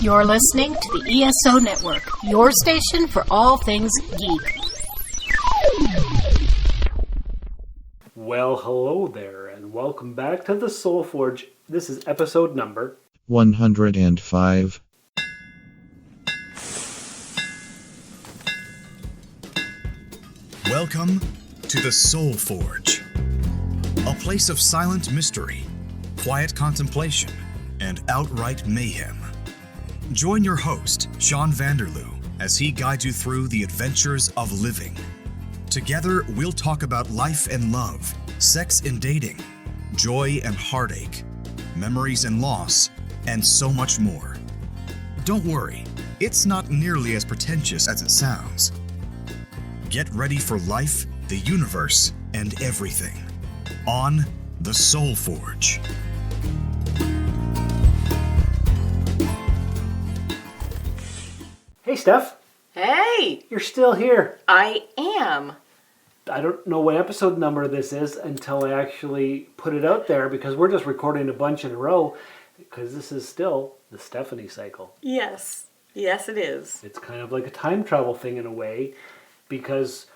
You're listening to the ESO Network, your station for all things geek. Well, hello there, and welcome back to the Soul Forge. This is episode number 105. Welcome to the Soul Forge, a place of silent mystery, quiet contemplation, and outright mayhem. Join your host, Shawn Vanderloo, as he guides you through the adventures of living. Together, we'll talk about life and love, sex and dating, joy and heartache, memories and loss, and so much more. Don't worry, it's not nearly as pretentious as it sounds. Get ready for life, the universe, and everything on the Soul Forge. Hey, Steph. Hey! You're still here. I am. I don't know what episode number this is until I actually put it out there because we're just recording a bunch in a row because this is still the Stephanie cycle. Yes. Yes, it is. It's kind of like a time travel thing in a way because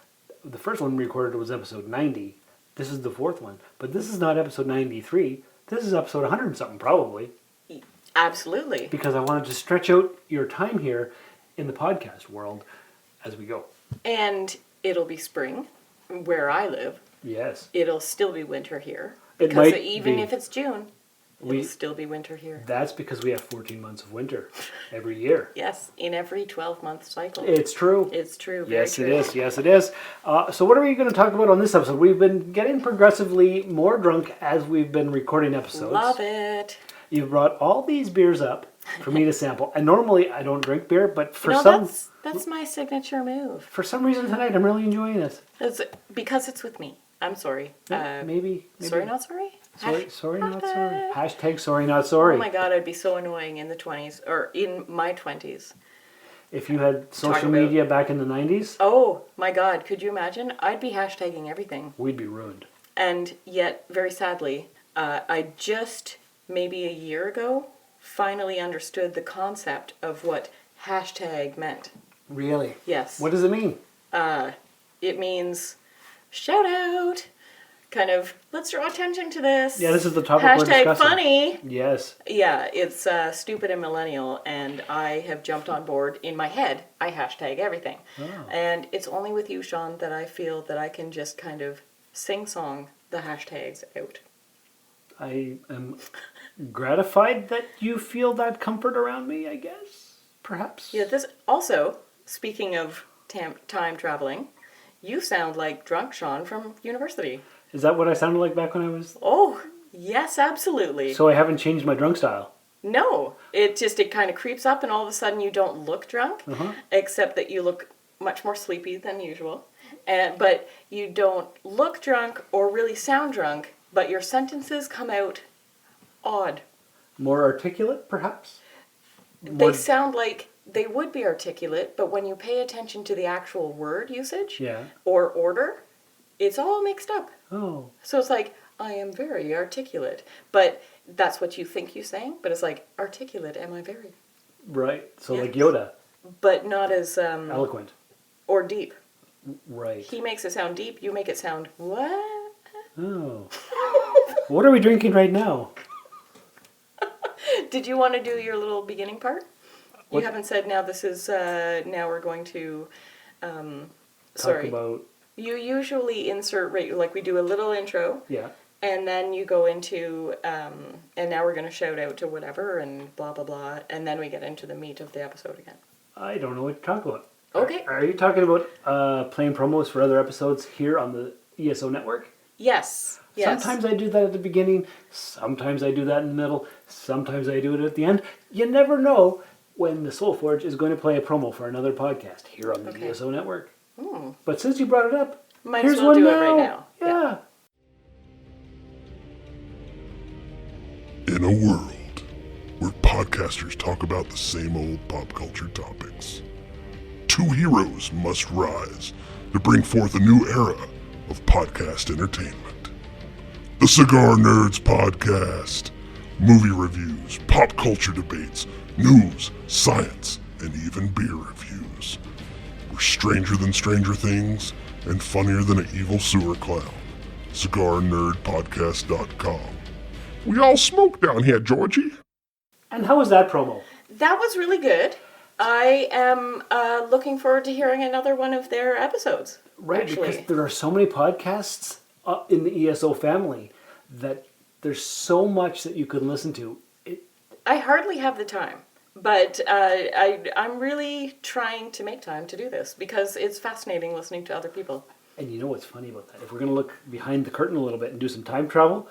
the first one we recorded was episode 90. This is the fourth one. But this is not episode 93. This is episode 100 and something probably. Absolutely. Because I wanted to stretch out your time here in the podcast world as we go. And it'll be spring where I live. Yes. It'll still be winter here. It Because might even be. if it's June, it'll still be winter here. That's because we have 14 months of winter every year. Yes, in every 12-month cycle. It's true. It's true. Very Yes, true. it is. Yes, it is. So what are we going to talk about on this episode? We've been getting progressively more drunk as we've been recording episodes. Love it. You've brought all these beers up for me to sample. And normally I don't drink beer, but for that's my signature move. for some reason tonight I'm really enjoying it. It's because it's with me. I'm sorry. Maybe. Sorry, not sorry? Sorry, not sorry. Hashtag sorry, not sorry. Oh my god, I'd be so annoying in the 20s, or in my 20s. If you had social about- media back in the 90s, Oh my god, could you imagine? I'd be hashtagging everything. we'd be ruined. And yet, very sadly, I just, maybe a year ago, finally understood the concept of what hashtag meant. Really? Yes. What does it mean? It means shout out. Kind of, let's draw attention to this. Yeah, this is the topic we're Hashtag discussing. funny. Yes. Yeah, it's stupid and millennial, and I have jumped on board. In my head, I hashtag everything. Oh. And it's only with you, Shawn, that I feel that I can just kind of sing-song the hashtags out. I am gratified that you feel that comfort around me, I guess. Perhaps. Yeah, this also, speaking of time traveling, you sound like drunk Shawn from university. Is that what I sounded like back when I was... Oh, yes, absolutely. So I haven't changed my drunk style? No, it kind of creeps up and all of a sudden you don't look drunk, except that you look much more sleepy than usual. But you don't look drunk or really sound drunk, but your sentences come out odd. More articulate, perhaps? They sound like they would be articulate, but when you pay attention to the actual word usage or order, it's all mixed up. Oh. So it's like, I am very articulate. But that's what you think you're saying, but it's like, articulate, am I very? Right. So Yes. like Yoda. But not as... Eloquent. Or deep. Right. He makes it sound deep, you make it sound, what? Oh. What are we drinking right now? Did you want to do your little beginning part? What? You haven't said now this is, now we're going to, Talk about... You usually insert, like we do a little intro, Yeah. and then you go into, and now we're going to shout out to whatever, and blah, blah, blah, and then we get into the meat of the episode again. I don't know what to talk about. Okay. Are you talking about playing promos for other episodes here on the ESO network? Yes. Yes. Sometimes I do that at the beginning, sometimes I do that in the middle, sometimes I do it at the end. You never know when the Soul Forge is going to play a promo for another podcast here on the ESO network. But since you brought it up, Might here's as well one do now. it right now. Yeah. In a world where podcasters talk about the same old pop culture topics, two heroes must rise to bring forth a new era of podcast entertainment. The Cigar Nerds Podcast. Movie reviews, pop culture debates, news, science, and even beer reviews. We're stranger than Stranger Things and funnier than an evil sewer clown. CigarNerdPodcast.com. We all smoke down here, Georgie. And how was that promo? That was really good. I am looking forward to hearing another one of their episodes. Right, actually. because there are so many podcasts in the ESO family that there's so much that you could listen to. I hardly have the time, but I'm really trying to make time to do this because it's fascinating listening to other people. And you know what's funny about that? If we're going to look behind the curtain a little bit and do some time travel,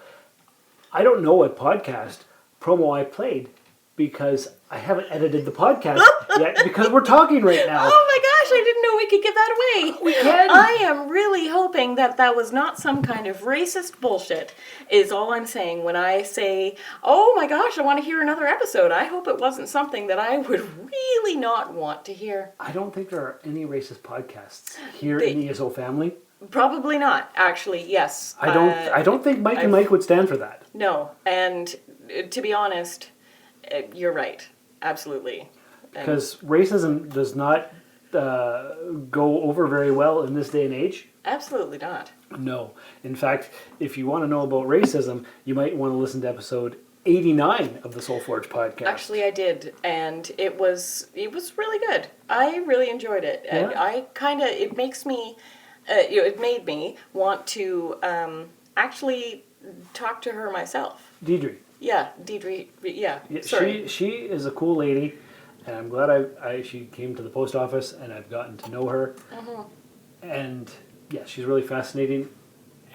I don't know what podcast promo I played because I haven't edited the podcast yet because we're talking right now. Oh my gosh, I didn't know we could give that away. We can. I am really hoping that was not some kind of racist bullshit, is all I'm saying when I say, oh my gosh, I want to hear another episode. I hope it wasn't something that I would really not want to hear. I don't think there are any racist podcasts here in the ESO family. Probably not, actually, yes. I don't think Mike and Mike would stand for that. No, and to be honest, you're right. Absolutely. Because racism does not go over very well in this day and age. Absolutely not. No. In fact, if you want to know about racism, you might want to listen to episode 89 of the Soul Forge podcast. Actually, I did, and it was really good. I really enjoyed it. Yeah? And it makes me, it made me want to actually talk to her myself. Deidre. Yeah, Deidre. Yeah. Sorry. She is a cool lady, and I'm glad she came to the post office and I've gotten to know her. Mm-hmm. And yeah, she's really fascinating.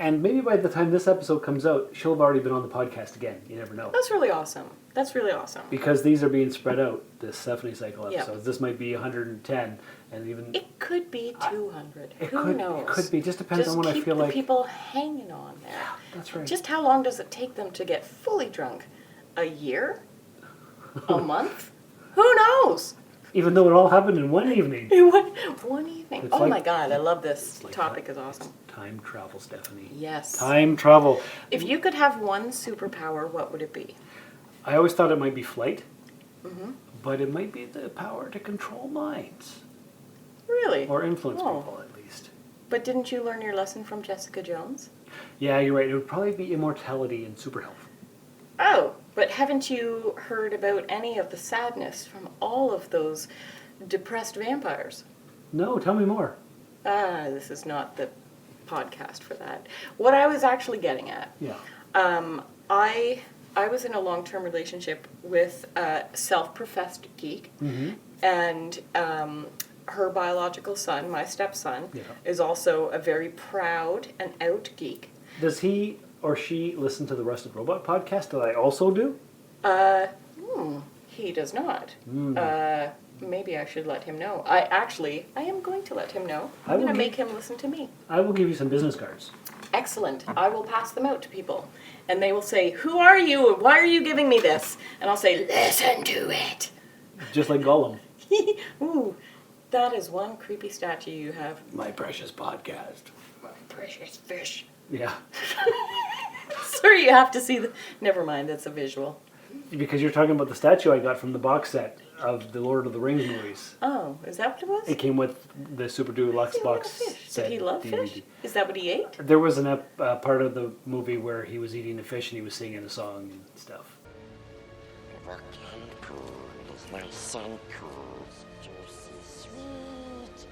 And maybe by the time this episode comes out, she'll have already been on the podcast again. You never know. That's really awesome. Because these are being spread out, the Stephanie Cycle episodes. Yeah. This might be 110, and even... It could be 200. Who knows? It could be. Just depends on when I feel like... Just keep the people hanging on there. Yeah, that's right. Just how long does it take them to get fully drunk? A year? A month? Who knows? Even though it all happened in one evening. One evening. It's Oh like- my God, I love this like topic. Is awesome. Time travel, Stephanie. Yes. Time travel. If you could have one superpower, what would it be? I always thought it might be flight, but it might be the power to control minds. Really? Or influence Oh. people, at least. But didn't you learn your lesson from Jessica Jones? Yeah, you're right. It would probably be immortality and super health. Oh, but haven't you heard about any of the sadness from all of those depressed vampires? No, tell me more. This is not the podcast for that. What I was actually getting at, Yeah. I was in a long-term relationship with a self-professed geek, and her biological son, my stepson, is also a very proud and out geek. Does he or she listen to the Rusted Robot podcast that I also do? He does not. Maybe I should let him know. I am going to let him know. I'm going to make him listen to me. I will give you some business cards. Excellent. I will pass them out to people. And they will say, who are you? Why are you giving me this? And I'll say, listen to it. Just like Gollum. Ooh, that is one creepy statue you have. My precious podcast. My precious fish. Yeah. Sorry, you have to see the... Never mind, that's a visual. Because you're talking about the statue I got from the box set of the Lord of the Rings movies. Oh, is that what it was? It came with the Super Deluxe box set. Did he love DVD. fish? Is that what he ate? There was an part of the movie where he was eating the fish and he was singing a song and stuff. The canned food is nice and cool, juicy, sweet.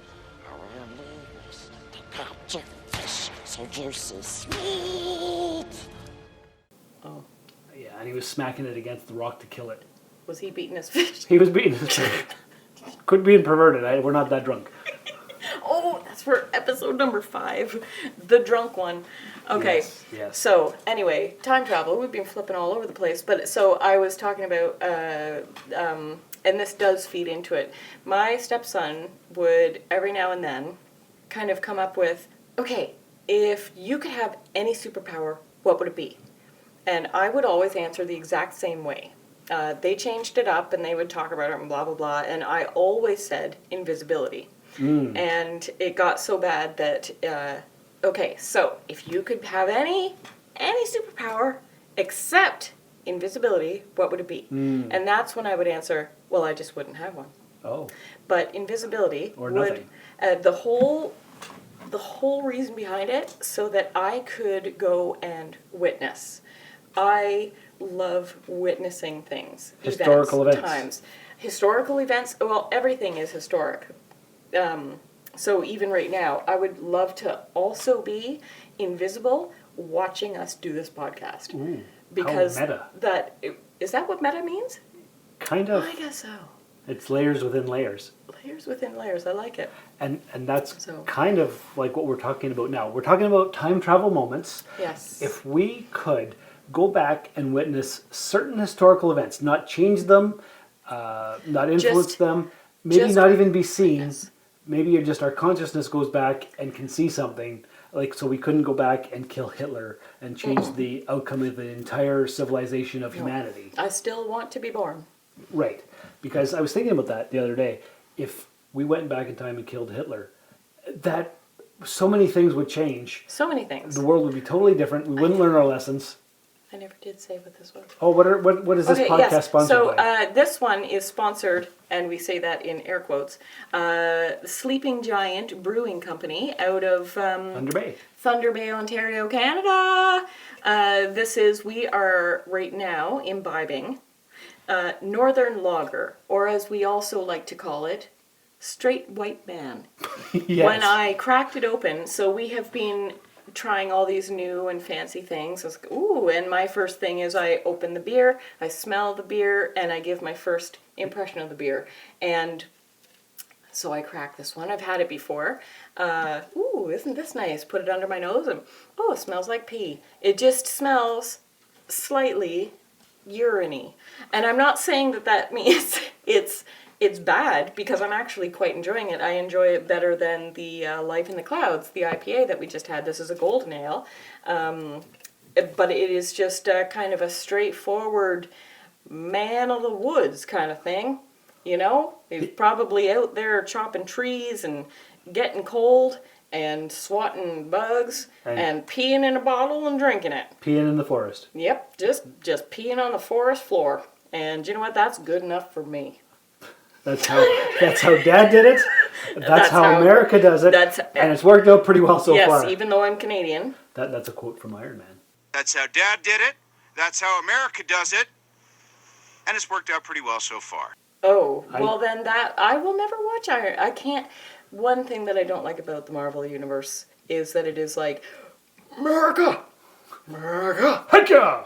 Around leaves, the capture fish, so juicy, sweet. Oh. Yeah, and he was smacking it against the rock to kill it. Was he beating his fish? He was beating his fish. Could be perverted. We're not that drunk. Oh, that's for episode number 5. The drunk one. Okay. Yes. So, anyway, time travel. We've been flipping all over the place. But so I was talking about, and this does feed into it. My stepson would, every now and then, kind of come up with, okay, if you could have any superpower, what would it be? And I would always answer the exact same way. They changed it up and they would talk about it and blah, blah, blah. And I always said invisibility. And it got so bad that, okay, so if you could have any superpower except invisibility, what would it be? And that's when I would answer, well, I just wouldn't have one. Oh. But invisibility Or would nothing. the whole reason behind it, so that I could go and witness. I love witnessing things. Historical events. Times. Historical events, well, everything is historic. So even right now, I would love to also be invisible watching us do this podcast. Ooh, because how meta. Is that what meta means? Kind of. I guess so. It's layers within layers. Layers within layers. I like it. And that's So- kind of like what we're talking about now. We're talking about time travel moments. Yes. If we could go back and witness certain historical events, not change them, not influence Just- them, maybe just not even be seen. witness. Maybe just our consciousness goes back and can see something. Like, so we couldn't go back and kill Hitler and change the outcome of the entire civilization of humanity. I still want to be born. Right. Because I was thinking about that the other day. If we went back in time and killed Hitler, that so many things would change. So many things. The world would be totally different. We wouldn't learn our lessons. I never did say what this was. Oh, what is this podcast sponsored so, by? this one is sponsored, and we say that in air quotes, Sleeping Giant Brewing Company out of Thunder Bay. Thunder Bay, Ontario, Canada. We are right now imbibing Northern Lager, or as we also like to call it, Straight White Man. Yes. When I cracked it open, so we have been trying all these new and fancy things. I was like, ooh, and my first thing is I open the beer, I smell the beer, and I give my first impression of the beer. And so I crack this one. I've had it before. Ooh, isn't this nice? Put it under my nose, and oh, it smells like pee. It just smells slightly urine-y. And I'm not saying that means it's bad, because I'm actually quite enjoying it. I enjoy it better than the Life in the Clouds, the IPA that we just had. This is a golden ale. But it is just kind of a straightforward man of the woods kind of thing. You know? He's probably out there chopping trees and getting cold and swatting bugs and peeing in a bottle and drinking it. Peeing in the forest. Yep, just peeing on the forest floor. And you know what? That's good enough for me. That's how Dad did it. That's how America does it. And it's worked out pretty well so far. Yes, even though I'm Canadian. That's a quote from Iron Man. That's how Dad did it. That's how America does it. And it's worked out pretty well so far. Oh, well then I will never watch Iron. I can't. One thing that I don't like about the Marvel Universe is that it is like, America! Hiya!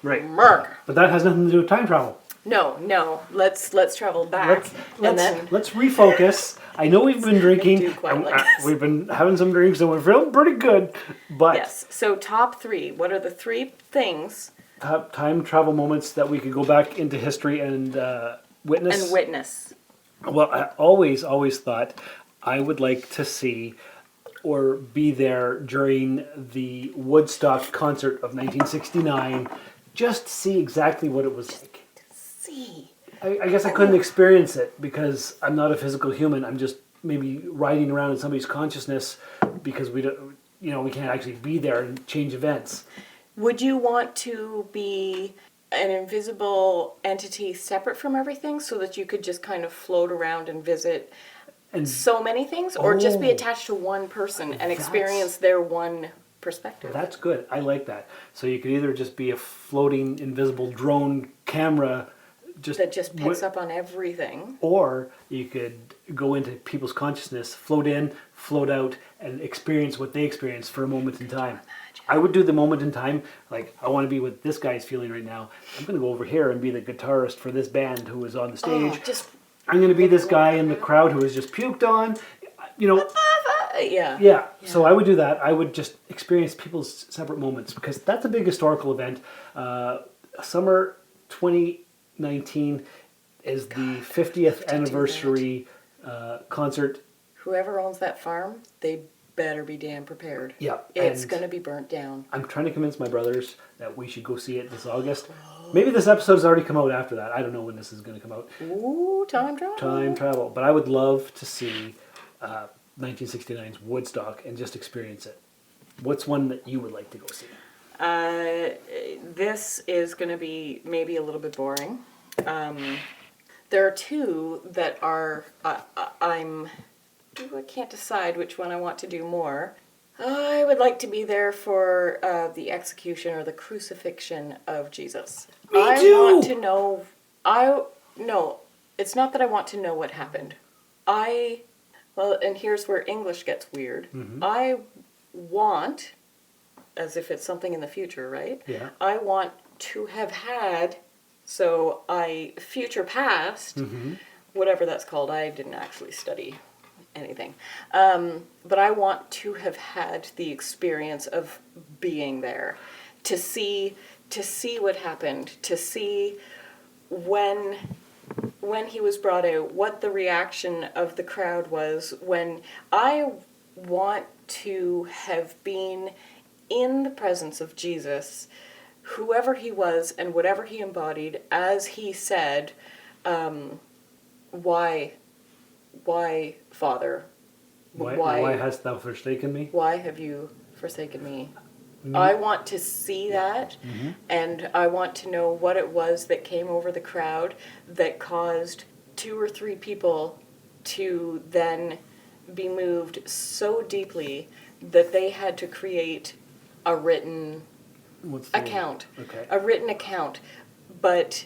Right. America! But that has nothing to do with time travel. No. Let's travel back. Let's refocus. I know we've been drinking. do quite like this. We've been having some drinks and we're feeling pretty good. But Yes. So top 3. What are the 3 things? top time travel moments that we could go back into history and witness. And witness. Well, I always thought I would like to see or be there during the Woodstock concert of 1969, just to see exactly what it was like. See. I guess I couldn't experience it because I'm not a physical human. I'm just maybe riding around in somebody's consciousness because we don't, we can't actually be there and change events. Would you want to be an invisible entity separate from everything so that you could just kind of float around and visit And so many things, or just be attached to one person and experience their one perspective? That's good. I like that. So you could either just be a floating invisible drone camera that just picks up on everything. Or you could go into people's consciousness, float in, float out, and experience what they experience for a moment in time. I would do the moment in time, like, I want to be what this guy's feeling right now. I'm going to go over here and be the guitarist for this band who is on the stage. I'm going to be this guy in the crowd who is just puked on. Yeah. So I would do that. I would just experience people's separate moments because that's a big historical event. Summer 2019 is the 50th anniversary concert. Whoever owns that farm, they better be damn prepared. Yeah. It's going to be burnt down. I'm trying to convince my brothers that we should go see it this August. Maybe this episode's already come out after that. I don't know when this is going to come out. Ooh, time travel. Time travel. But I would love to see 1969's Woodstock and just experience it. What's one that you would like to go see? This is going to be maybe a little bit boring. There are two that are, I can't decide which one I want to do more. I would like to be there for the execution or the crucifixion of Jesus. Me too! I want to know, no, it's not that I want to know what happened. Well, and here's where English gets weird. Mm-hmm. I want, as if it's something in the future, right? Yeah. I want to have had, so future past, whatever that's called. I didn't actually study anything. But I want to have had the experience of being there, to see what happened, to see when he was brought out, what the reaction of the crowd was. When I want to have been in the presence of Jesus, whoever he was and whatever he embodied, as he said, why, Father? Why hast thou forsaken me? Why have you forsaken me? I want to see that, and I want to know what it was that came over the crowd that caused 2 or 3 people to then be moved so deeply that they had to create a written account. Okay. A written account, but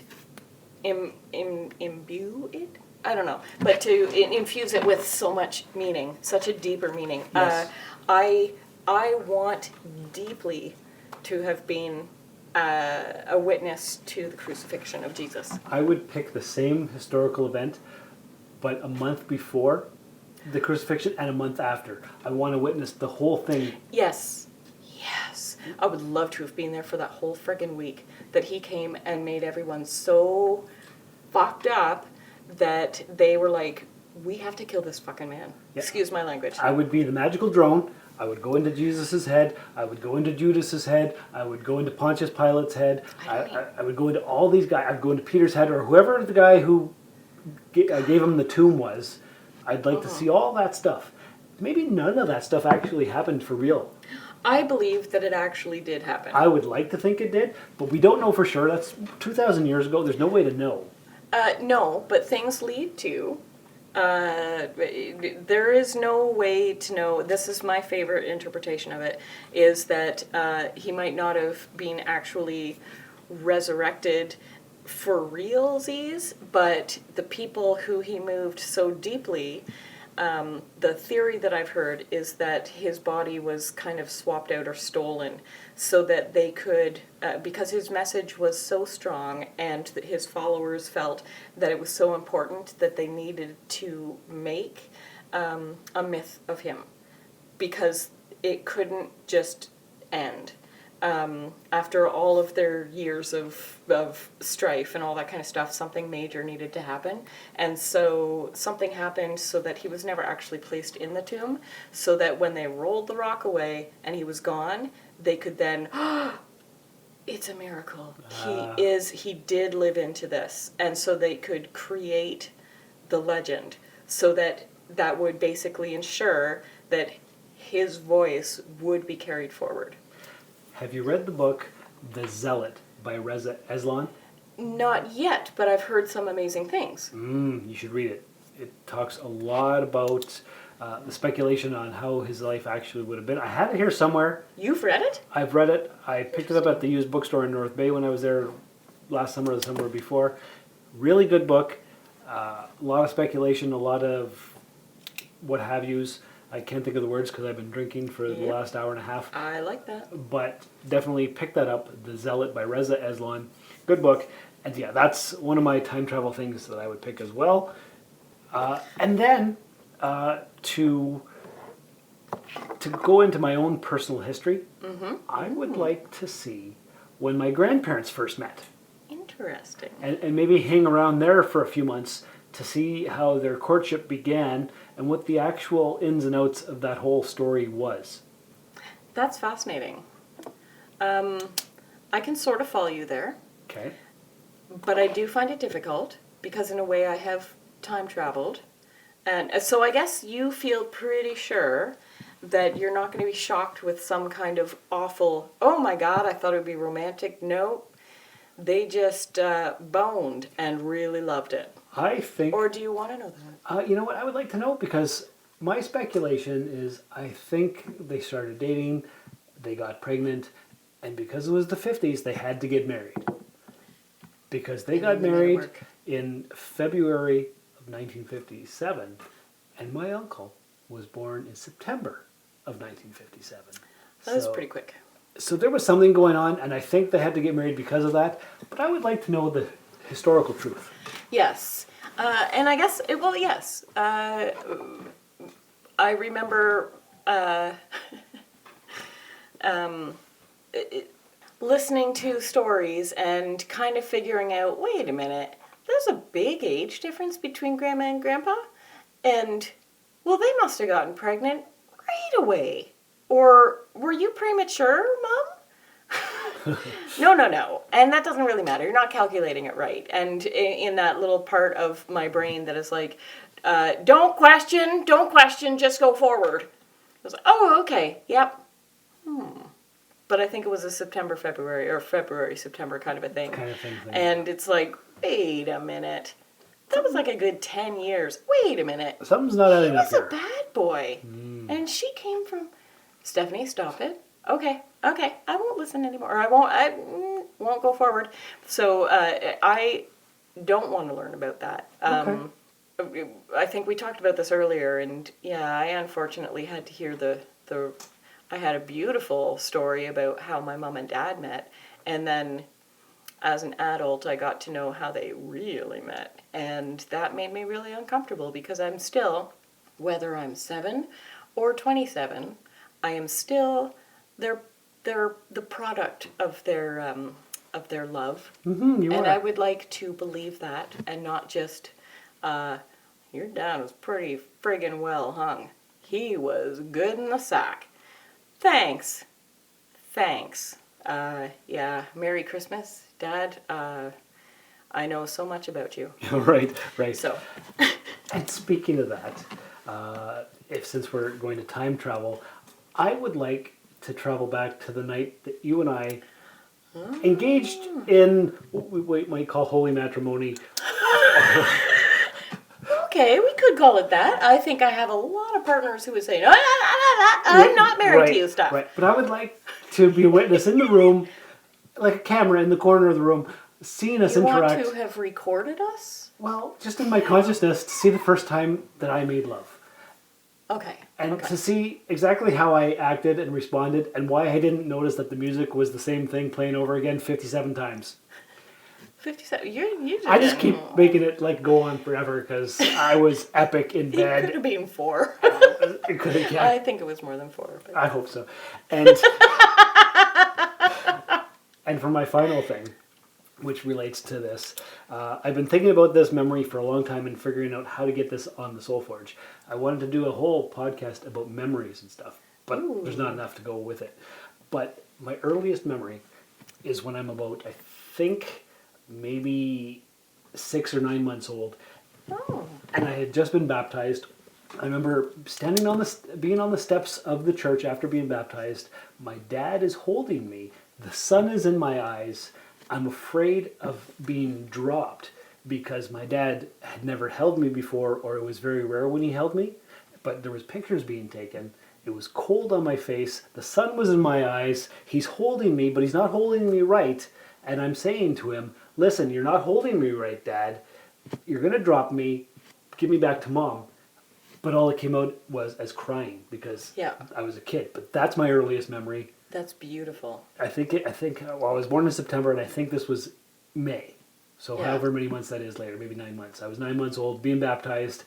imbue it? I don't know. But to infuse it with so much meaning, such a deeper meaning. Yes. I want deeply to have been a witness to the crucifixion of Jesus. I would pick the same historical event, but a month before the crucifixion and a month after. I want to witness the whole thing. Yes. I would love to have been there for that whole friggin' week that he came and made everyone so fucked up that they were like, we have to kill this fucking man. Yeah. Excuse my language. I would be the magical drone. I would go into Jesus' head. I would go into Judas's head. I would go into Pontius Pilate's head. I would go into all these guys. I'd go into Peter's head, or whoever the guy who gave him the tomb was. I'd like to see all that stuff. Maybe none of that stuff actually happened for real. I believe that it actually did happen. I would like to think it did, but we don't know for sure. That's 2,000 years ago. There's no way to know. No, but things lead to. There is no way to know. This is my favorite interpretation of it, is that he might not have been actually resurrected for realsies, but the people who he moved so deeply, the theory that I've heard is that his body was kind of swapped out or stolen so that they could, because his message was so strong and that his followers felt that it was so important that they needed to make a myth of him because it couldn't just end. After all of their years of strife and all that kind of stuff, something major needed to happen. And so something happened so that he was never actually placed in the tomb, so that when they rolled the rock away and he was gone, they could then, it's a miracle. He did live into this. And so they could create the legend so that would basically ensure that his voice would be carried forward. Have you read the book The Zealot by Reza Aslan? Not yet, but I've heard some amazing things. You should read it. It talks a lot about the speculation on how his life actually would have been. I have it here somewhere. You've read it? I've read it. I picked it up at the used bookstore in North Bay when I was there last summer or the summer before. Really good book. A lot of speculation, a lot of what have yous. I can't think of the words because I've been drinking for the last hour and a half. I like that. But definitely pick that up, The Zealot by Reza Aslan. Good book. And yeah, that's one of my time travel things that I would pick as well. And then to go into my own personal history, I would like to see when my grandparents first met. Interesting. And maybe hang around there for a few months to see how their courtship began and what the actual ins and outs of that whole story was. That's fascinating. I can sort of follow you there. Okay. But I do find it difficult because in a way I have time traveled. And so I guess you feel pretty sure that you're not going to be shocked with some kind of awful, oh my God, I thought it would be romantic. No, they just boned and really loved it. I think... Or do you want to know that? You know what? I would like to know, because my speculation is I think they started dating, they got pregnant, and because it was the 50s, they had to get married. Because they got married in February of 1957, and my uncle was born in September of 1957. That was pretty quick. So there was something going on, and I think they had to get married because of that. But I would like to know the historical truth. Yes. And I guess, yes. I remember listening to stories and kind of figuring out, wait a minute, there's a big age difference between Grandma and Grandpa. And, well, they must have gotten pregnant right away. Or, were you premature, Mom? No. And that doesn't really matter. You're not calculating it right. And in that little part of my brain that is like, don't question, just go forward. I was like, oh, okay, yep. But I think it was a September-February, or February-September kind of a thing. And it's like, wait a minute. That was like a good 10 years. Wait a minute. Something's not adding up here. He was a bad boy. And she came from... Stephanie, stop it. Okay, I won't listen anymore. Or I won't go forward. So I don't want to learn about that. I think we talked about this earlier, and yeah, I unfortunately had to hear I had a beautiful story about how my mom and dad met, and then as an adult, I got to know how they really met, and that made me really uncomfortable, because I'm still, whether I'm 7 or 27, I am still the product of their love, you and are. I would like to believe that, and not just, your dad was pretty friggin' well hung. He was good in the sack. Thanks. Yeah, Merry Christmas, Dad. I know so much about you. Right. So. And speaking of that, since we're going to time travel, I would like to travel back to the night that you and I engaged in what we might call holy matrimony. Okay, we could call it that. I think I have a lot of partners who would say, no, I'm not married to you stuff. Right, but I would like to be a witness in the room, like a camera in the corner of the room, seeing us interact. You want to have recorded us? Well, just in my consciousness, to see the first time that I made love. Okay. And to see exactly how I acted and responded, and why I didn't notice that the music was the same thing playing over again 57 times. 57. You I just keep making it go on forever, because I was epic in bed. It could have been 4. It could have, yeah. I think it was more than 4. But... I hope so. And and for my final thing, which relates to this, I've been thinking about this memory for a long time and figuring out how to get this on the Soul Forge. I wanted to do a whole podcast about memories and stuff, but there's not enough to go with it. But my earliest memory is when I'm about, I think, maybe 6 or 9 months old. And I had just been baptized. I remember being on the steps of the church after being baptized. My dad is holding me. The sun is in my eyes. I'm afraid of being dropped, because my dad had never held me before, or it was very rare when he held me. But there was pictures being taken. It was cold on my face. The sun was in my eyes. He's holding me, but he's not holding me right. And I'm saying to him, listen, you're not holding me right, Dad. You're going to drop me. Give me back to Mom. But all that came out was as crying, because I was a kid. But that's my earliest memory. That's beautiful. I think I was born in September, and I think this was May. So however many months that is later, maybe 9 months. I was 9 months old, being baptized,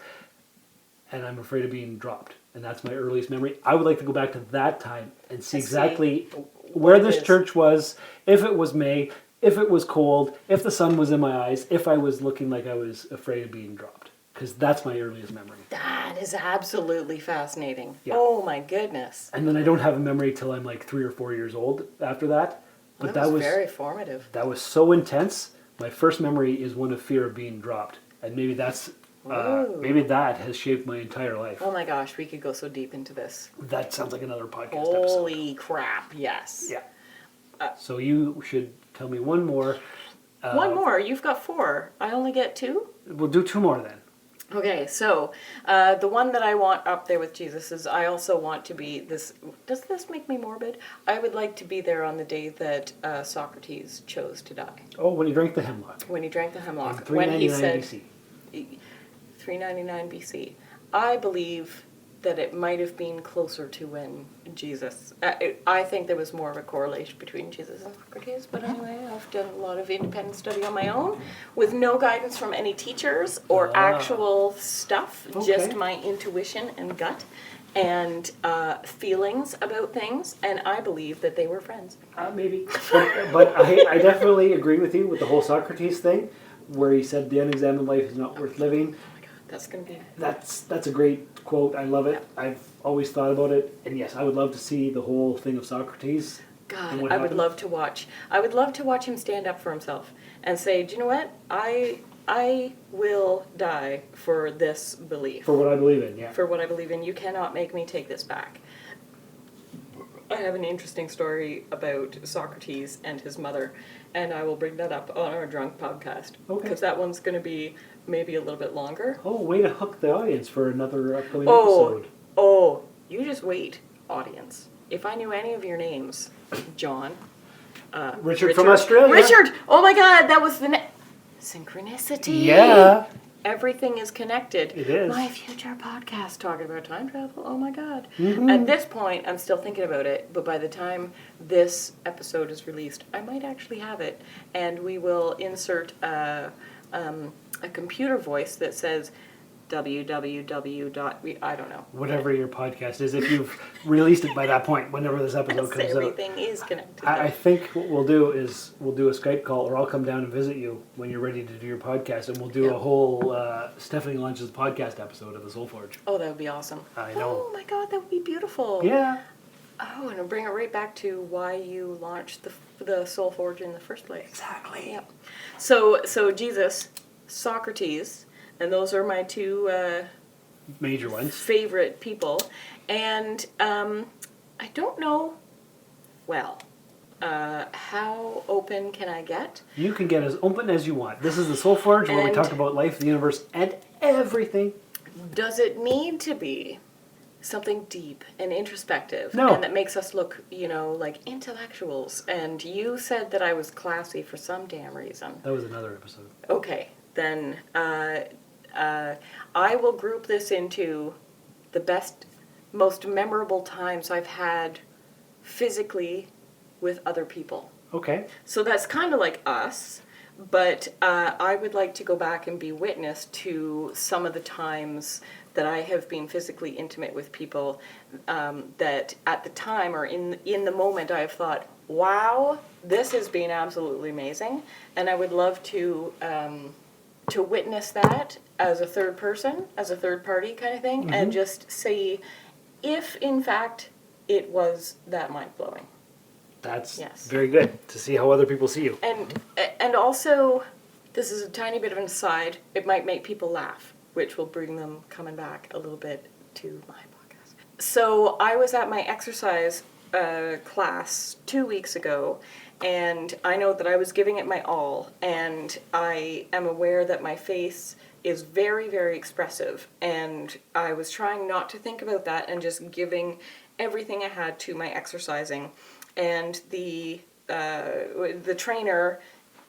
and I'm afraid of being dropped. And that's my earliest memory. I would like to go back to that time and see exactly where this church was, if it was May, if it was cold, if the sun was in my eyes, if I was looking like I was afraid of being dropped. Because that's my earliest memory. That is absolutely fascinating. Yeah. Oh my goodness. And then I don't have a memory till I'm like 3 or 4 years old after that. But that was very formative. That was so intense. My first memory is one of fear of being dropped. And maybe that's Maybe that has shaped my entire life. Oh my gosh, we could go so deep into this. That sounds like another podcast episode. Holy crap, yes. Yeah. So you should tell me one more. One more? You've got 4. I only get 2? We'll do 2 more then. Okay, so the one that I want up there with Jesus is I also want to be this. Does this make me morbid? I would like to be there on the day that Socrates chose to die. Oh, when he drank the hemlock. When he drank the hemlock. In 399 BC. 399 BC. I believe that it might have been closer to when Jesus... I think there was more of a correlation between Jesus and Socrates, but anyway, I've done a lot of independent study on my own with no guidance from any teachers or actual stuff, just my intuition and gut and feelings about things, and I believe that they were friends. Maybe. But I definitely agree with you with the whole Socrates thing, where he said the unexamined life is not worth living. That's going to be... That's a great quote. I love it. I've always thought about it. And yes, I would love to see the whole thing of Socrates. God, I would love to watch. I would love to watch him stand up for himself and say, do you know what? I will die for this belief. For what I believe in, yeah. For what I believe in. You cannot make me take this back. I have an interesting story about Socrates and his mother, and I will bring that up on our Drunk podcast. Okay. Because that one's going to be maybe a little bit longer. Oh, way to hook the audience for another upcoming episode. Oh, you just wait, audience. If I knew any of your names, John. Richard from Australia. Richard! Oh my God, that was the synchronicity. Yeah. Everything is connected. It is. My future podcast talking about time travel. Oh my God. Mm-hmm. At this point, I'm still thinking about it, but by the time this episode is released, I might actually have it. And we will insert a computer voice that says www. I don't know. Whatever your podcast is, if you've released it by that point, whenever this episode comes out. Everything is connected. I think what we'll do is we'll do a Skype call, or I'll come down and visit you when you're ready to do your podcast, and we'll do a whole Stephanie Launches podcast episode of the Soul Forge. Oh, that would be awesome. I know. Oh my God, that would be beautiful. Yeah. Oh, and I'll bring it right back to why you launched the Soul Forge in the first place. Exactly. Yep. So Jesus, Socrates, and those are my 2 major ones. Favorite people. And I don't know, how open can I get? You can get as open as you want. This is the Soul Forge, where we talk about life, the universe, and everything. Does it need to be something deep and introspective? No. And that makes us look, like intellectuals? And you said that I was classy for some damn reason. That was another episode. Okay, then I will group this into the best, most memorable times I've had physically with other people. Okay. So that's kind of like us, but I would like to go back and be witness to some of the times that I have been physically intimate with people that at the time or in the moment I have thought, wow, this has been absolutely amazing, and I would love to witness that as a third person, as a third party kind of thing, and just see if in fact it was that mind-blowing. That's very good, to see how other people see you. And also, this is a tiny bit of an aside, it might make people laugh, which will bring them coming back a little bit to my podcast. So I was at my exercise class 2 weeks ago, and I know that I was giving it my all, and I am aware that my face is very, very expressive, and I was trying not to think about that and just giving everything I had to my exercising. And the trainer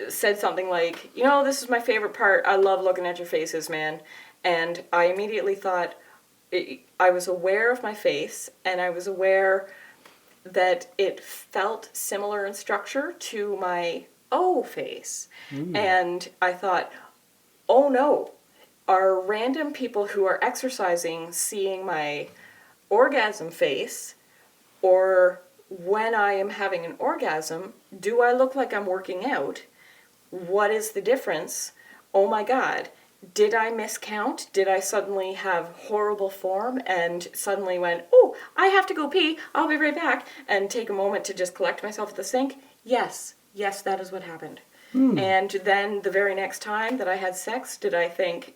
said something like, this is my favorite part. I love looking at your faces, man. And I immediately thought, I was aware of my face, and I was aware that it felt similar in structure to my O face. And I thought, oh no, are random people who are exercising seeing my orgasm face, or when I am having an orgasm, do I look like I'm working out? What is the difference? Oh my God, did I miscount? Did I suddenly have horrible form and suddenly went, oh, I have to go pee, I'll be right back, and take a moment to just collect myself at the sink? Yes, that is what happened. And then the very next time that I had sex, did I think,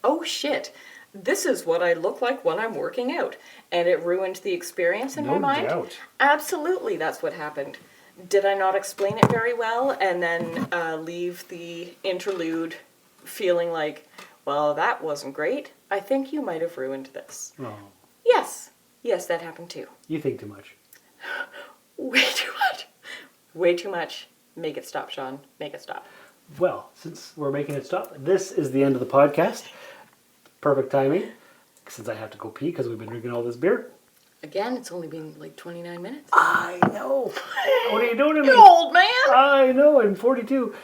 oh shit, this is what I look like when I'm working out. And it ruined the experience in my mind. No doubt. Absolutely, that's what happened. Did I not explain it very well and then leave the interlude feeling like, well, that wasn't great? I think you might have ruined this. Oh, Yes. Yes, that happened too. you think too much. Way too much. Way too much. Make it stop, Sean. Make it stop. Well, since we're making it stop, this is the end of the podcast. Perfect timing, since I have to go pee because we've been drinking all this beer. Again, it's only been like 29 minutes. I know. What are you doing to me? You old man! I know, I'm 42.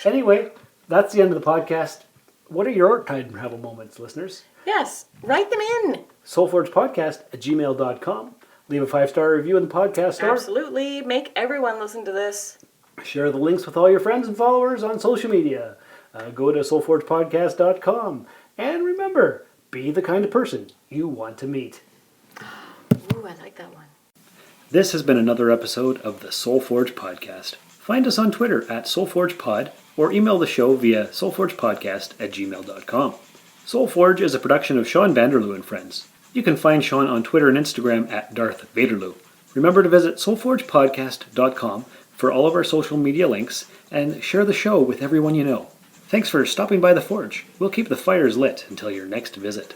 Anyway, that's the end of the podcast. What are your time travel moments, listeners? Yes, write them in. soulforgepodcast@gmail.com. Leave a 5-star review in the podcast store. Absolutely. Make everyone listen to this. Share the links with all your friends and followers on social media. Go to soulforgepodcast.com. And remember, be the kind of person you want to meet. Ooh, I like that one. This has been another episode of the Soulforge Podcast. Find us on Twitter @SoulforgePod or email the show via soulforgepodcast@gmail.com. Soulforge is a production of Shawn Vanderloo and Friends. You can find Shawn on Twitter and Instagram @DarthVaderloo. Remember to visit soulforgepodcast.com for all of our social media links and share the show with everyone you know. Thanks for stopping by the Forge. We'll keep the fires lit until your next visit.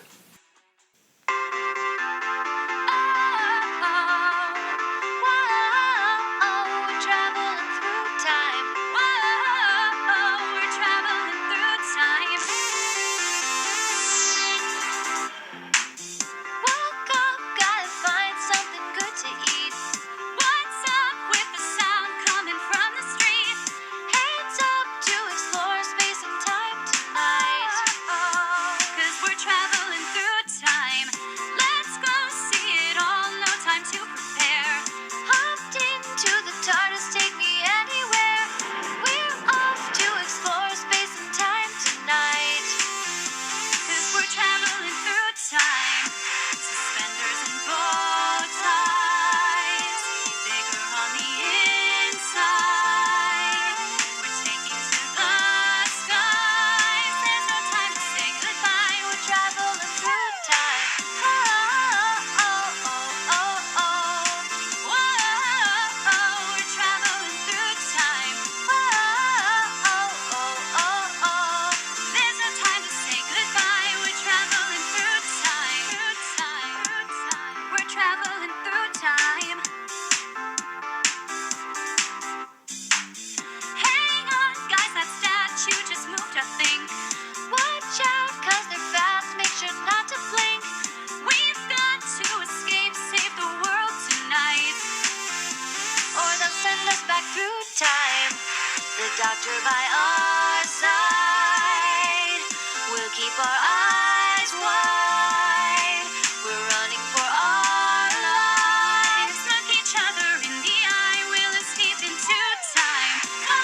Doctor by our side, we'll keep our eyes wide. We're running for our lives. Look each other in the eye. We'll escape into time. Oh,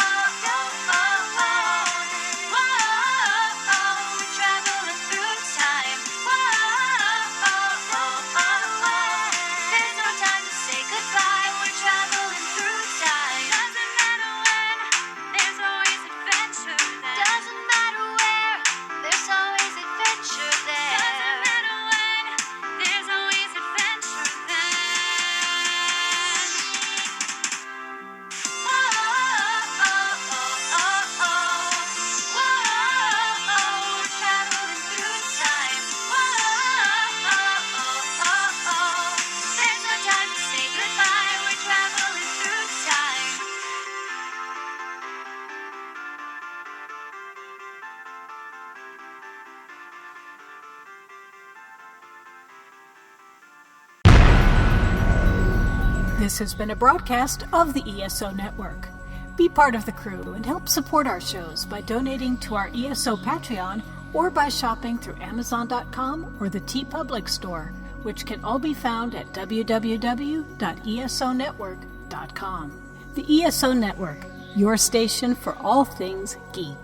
oh, oh, oh, oh, oh. Whoa, we're traveling through time. Whoa, oh, oh, oh, oh. There's no time to say goodbye. We're traveling through time. Doesn't matter when, there's always adventure there. Doesn't matter where, there's always adventure there. Doesn't matter when, there's always adventure then. Whoa, oh, oh, oh, oh. Whoa, we're traveling through time. Whoa, oh, oh, oh. There's no time to say goodbye. We're traveling through time. This has been a broadcast of the ESO Network. Be part of the crew and help support our shows by donating to our ESO Patreon or by shopping through Amazon.com or the TeePublic store, which can all be found at www.esonetwork.com. The ESO Network, your station for all things geek.